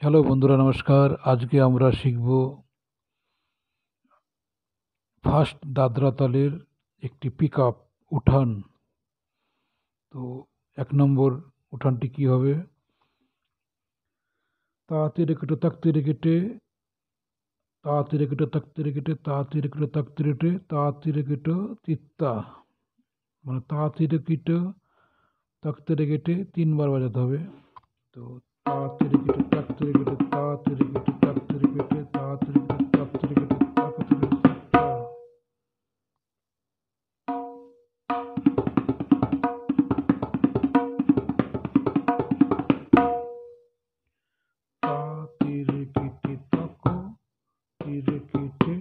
Hello বন্ধুরা, নমস্কার। আজকে আমরা শিখব ফার্স্ট দাদরা তালের একটি পিক আপ উঠান। তো 1 নম্বর উঠানটি কি হবে? তা তেরে কেটে তাক তেরে কেটে তা তেরে কেটে তাক তেরে কেটে তা তেরে কেটে তাক তেরে কেটে তা তেরে কেটে তিত্তা, মানে তা তেরে কেটে তাক তেরে কেটে 3বার বাজাতে হবে। তো তা তেরে কেটে তাক তেরে কেটে তা তেরে কেটে তাক তেরে কেটে তা তেরে কেটে তাক তেরে কেটে তাক তেরে তিত্তা। তা তেরে কেটে তাকো তেরে কেটে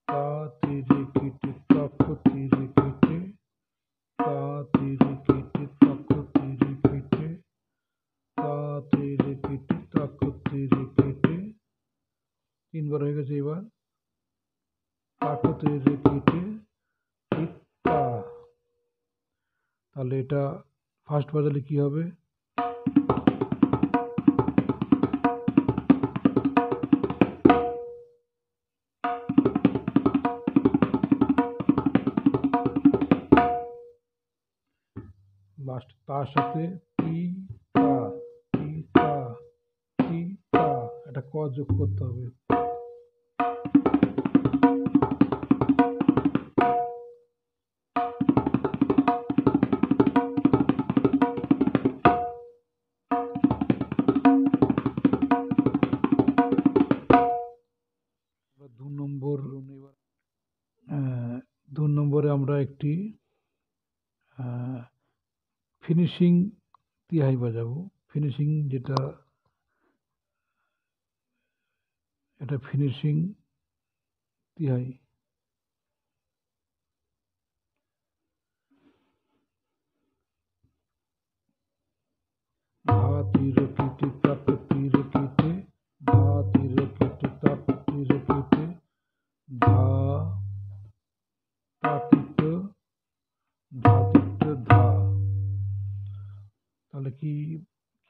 তা তেরে কেটে তাকো তেরে কেটে তা তেরে কেটে তাকো তেরে কেটে তা তেরে কেটে তাকো তেরে কেটে 3বার হয়ে গেছে। এবার তাকো তেরে কেটে তিত্তা। তাহলে এটা ফার্স্ট বাজালে কি হবে? লাস্ট তার সাথে তি তা তি তা তি তা, এটা ক যোগ করতে হবে। এবার 2 নম্বরে আমরা একটি ফিনিশিং তিহাই বাজাবো। ফিনিশিং এটা ফিনিশিং তিহাই। ধা তীরে কেটে তাক তীরে কেটে ধা তীরে কেটে তাক তীরে কেটে ধা তাতিত ধাতিত ধা। তাহলে কি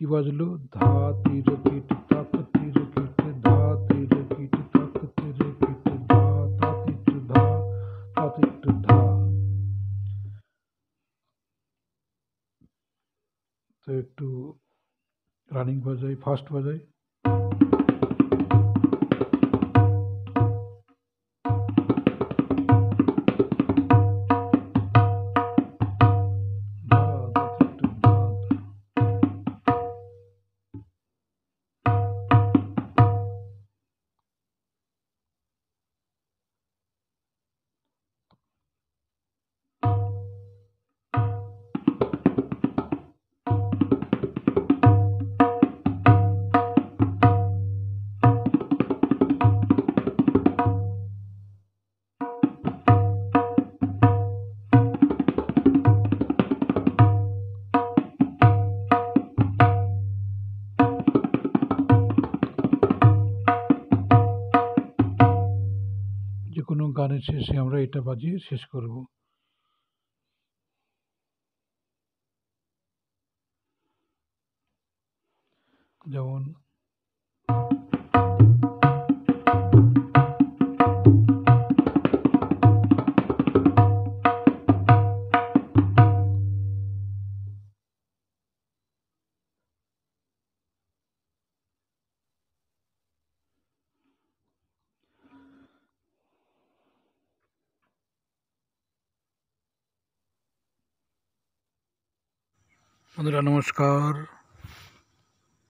কি বাজলো? ধা তীরে কেটে তাক তীরে কেটে ধা তীরে কেটে তাক তীরে কেটে ধা তাতিত ধা তাতিত ধা। তো একটু রানিং বাজাই, ফার্স্ট বাজাই। ধা তাতিত ধা। যে কোনো গানের শেষে আমরা এটা বাজিয়ে শেষ করব। যেমন বন্ধুরা, নমস্কার।